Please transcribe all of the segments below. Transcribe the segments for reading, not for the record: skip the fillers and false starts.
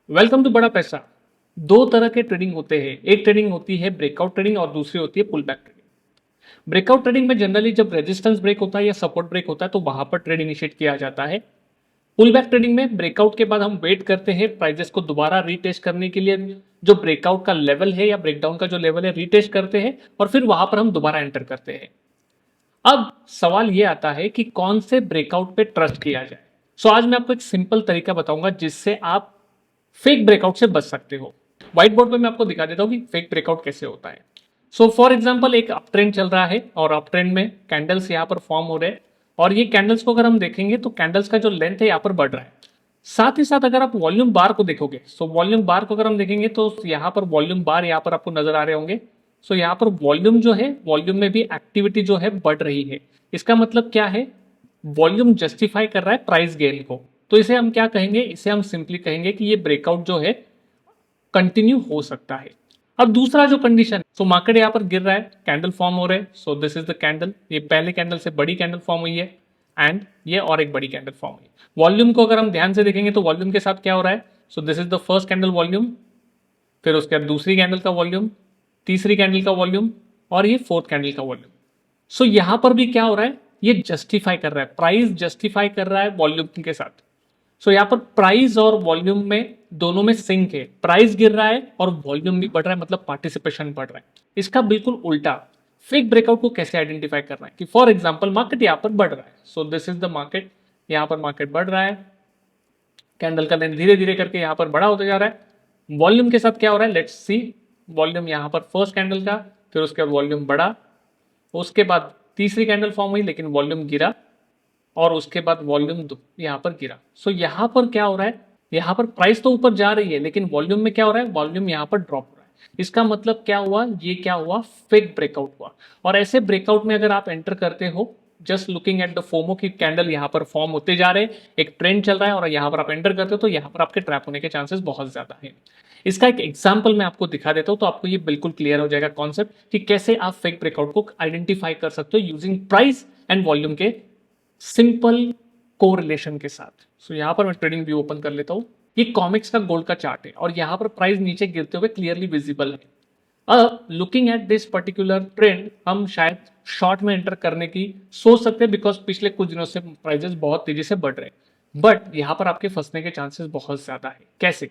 Welcome to बड़ा पैसा। दो तरह के ट्रेडिंग होते हैं, एक ट्रेडिंग होती है ब्रेकआउट ट्रेडिंग और दूसरी होती है pull back trading. Breakout trading में जनरली जब रेजिस्टेंस ब्रेक होता है या सपोर्ट ब्रेक होता है तो वहां पर ट्रेड इनिशिएट किया जाता है। पुल बैक ट्रेडिंग में ब्रेकआउट के बाद हम वेट करते हैं प्राइजेस को दोबारा रीटेस्ट करने के लिए, जो ब्रेकआउट का लेवल है या ब्रेकडाउन का जो लेवल है रीटेस्ट करते हैं और फिर वहां पर हम दोबारा एंटर करते हैं। अब सवाल यह आता है कि कौन से ब्रेकआउट पे ट्रस्ट किया जाए। सो आज मैं आपको एक सिंपल तरीका बताऊंगा जिससे आप फेक ब्रेकआउट से बच सकते हो। व्हाइट बोर्ड पे मैं आपको दिखा देता हूँ कि फेक ब्रेकआउट कैसे होता है। सो फॉर एग्जांपल एक अप ट्रेंड चल रहा है और अप ट्रेंड में कैंडल्स यहाँ पर फॉर्म हो रहे हैं और ये कैंडल्स को अगर हम देखेंगे तो कैंडल्स का जो लेंथ है यहाँ पर बढ़ रहा है। साथ ही साथ अगर आप वॉल्यूम बार को देखोगे, सो वॉल्यूम बार को अगर हम देखेंगे तो यहाँ पर वॉल्यूम बार यहाँ पर आपको नजर आ रहे होंगे। सो यहाँ पर वॉल्यूम जो है, वॉल्यूम में भी एक्टिविटी जो है बढ़ रही है। इसका मतलब क्या है, वॉल्यूम जस्टिफाई कर रहा है प्राइस गेन को। तो इसे हम क्या कहेंगे, इसे हम सिंपली कहेंगे कि ये ब्रेकआउट जो है कंटिन्यू हो सकता है। अब दूसरा जो कंडीशन, सो मार्केट यहाँ पर गिर रहा है, कैंडल फॉर्म हो रहा है। So this is the candle, ये पहले कैंडल से बड़ी कैंडल फॉर्म हुई है एंड ये और एक बड़ी कैंडल फॉर्म हुई है। वॉल्यूम को अगर हम ध्यान से देखेंगे तो वॉल्यूम के साथ क्या हो रहा है, so this is the first candle volume, फिर उसके बाद दूसरी कैंडल का वॉल्यूम, तीसरी कैंडल का वॉल्यूम और ये फोर्थ कैंडल का वॉल्यूम। सो यहां पर भी क्या हो रहा है, ये जस्टिफाई कर रहा है, प्राइस जस्टिफाई कर रहा है वॉल्यूम के साथ। सो यहाँ पर प्राइस और वॉल्यूम में दोनों में सिंक है, प्राइस गिर रहा है और वॉल्यूम भी बढ़ रहा है, मतलब पार्टिसिपेशन बढ़ रहा है। इसका बिल्कुल उल्टा फेक ब्रेकआउट को कैसे आइडेंटिफाई करना है कि फॉर एग्जांपल मार्केट यहाँ पर बढ़ रहा है। So this is the market, यहाँ पर मार्केट बढ़ रहा है, कैंडल का लेंथ धीरे धीरे करके यहाँ पर बड़ा होता जा रहा है। वॉल्यूम के साथ क्या हो रहा है, लेट्स सी। वॉल्यूम यहाँ पर फर्स्ट कैंडल का, फिर उसके बाद वॉल्यूम बढ़ा, उसके बाद तीसरी कैंडल फॉर्म हुई लेकिन वॉल्यूम गिरा और उसके बाद वॉल्यूम यहाँ पर गिरा। सो यहाँ पर क्या हो रहा है, यहाँ पर प्राइस तो ऊपर जा रही है लेकिन वॉल्यूम में क्या हो रहा है, वॉल्यूम यहाँ पर ड्रॉप हो रहा है। इसका मतलब क्या हुआ, ये क्या हुआ, फेक ब्रेकआउट हुआ। और ऐसे ब्रेकआउट में अगर आप एंटर करते हो just looking at the FOMO की कैंडल यहाँ पर फॉर्म होते जा रहे हैं, एक ट्रेंड चल रहा है और यहाँ पर आप एंटर करते हो तो यहाँ पर आपके ट्रैप होने के चांसेस बहुत ज्यादा है। इसका एक एग्जाम्पल मैं आपको दिखा देता हूं तो आपको ये बिल्कुल क्लियर हो जाएगा कॉन्सेप्ट कि कैसे आप फेक ब्रेकआउट को आइडेंटिफाई कर सकते हो यूजिंग प्राइस एंड वॉल्यूम के सिंपल कोरिलेशन के साथ। सो यहाँ पर मैं ट्रेडिंग व्यू ओपन कर लेता हूँ। ये कॉमिक्स का गोल्ड का चार्ट है और यहाँ पर प्राइस नीचे गिरते हुए क्लियरली विजिबल है। अब looking at this particular trend हम शायद शॉर्ट में एंटर करने की सोच सकते हैं बिकॉज पिछले कुछ दिनों से प्राइजेस बहुत तेजी से बढ़ रहे हैं, बट यहाँ पर आपके फंसने के चांसेस बहुत ज्यादा है। कैसे,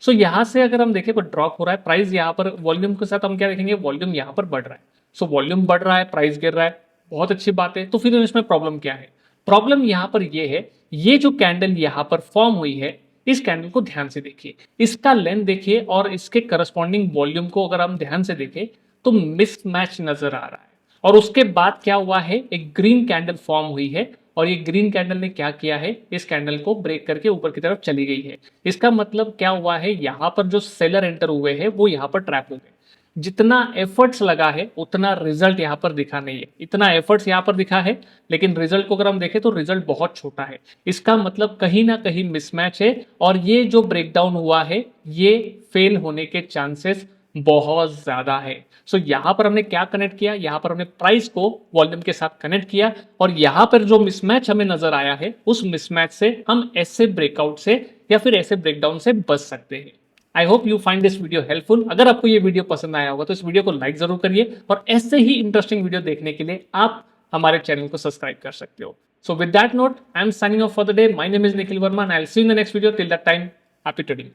सो यहाँ से अगर हम देखें तो ड्रॉप हो रहा है प्राइस, यहाँ पर वॉल्यूम के साथ हम क्या देखेंगे, वॉल्यूम यहाँ पर बढ़ रहा है। सो वॉल्यूम बढ़ रहा है, प्राइस गिर रहा है, बहुत अच्छी बात है। तो फिर इसमें प्रॉब्लम क्या है, प्रॉब्लम यहाँ पर ये है, ये जो कैंडल यहाँ पर फॉर्म हुई है इस कैंडल को ध्यान से देखिए, इसका लेंथ देखिए और इसके करस्पॉन्डिंग वॉल्यूम को अगर हम ध्यान से देखें तो मिसमैच नजर आ रहा है। और उसके बाद क्या हुआ है, एक ग्रीन कैंडल फॉर्म हुई है और ये ग्रीन कैंडल ने क्या किया है, इस कैंडल को ब्रेक करके ऊपर की तरफ चली गई है। इसका मतलब क्या हुआ है, यहां पर जो सेलर एंटर हुए हैं वो यहां पर ट्रैप हो गए। जितना एफर्ट्स लगा है उतना रिजल्ट यहां पर दिखा नहीं है, इतना एफर्ट्स यहां पर दिखा है लेकिन रिजल्ट को अगर हम देखें तो रिजल्ट बहुत छोटा है। इसका मतलब कहीं ना कहीं मिसमैच है और ये जो ब्रेकडाउन हुआ है ये फेल होने के चांसेस बहुत ज्यादा है। सो यहां पर हमने क्या कनेक्ट किया, यहां पर हमने प्राइस को वॉल्यूम के साथ कनेक्ट किया और यहां पर जो मिसमैच हमें नजर आया है उस मिसमैच से हम ऐसे ब्रेकआउट से या फिर ऐसे ब्रेकडाउन से बच सकते हैं। I hope you find this video helpful. अगर आपको ये वीडियो पसंद आया होगा तो इस वीडियो को लाइक जरूर करिए और ऐसे ही इंटरेस्टिंग वीडियो देखने के लिए आप हमारे चैनल को सब्सक्राइब कर सकते हो। So with that note I am signing off for the day. My name is Nikhil Verma and I will see you in the next video. Till that time, happy trading.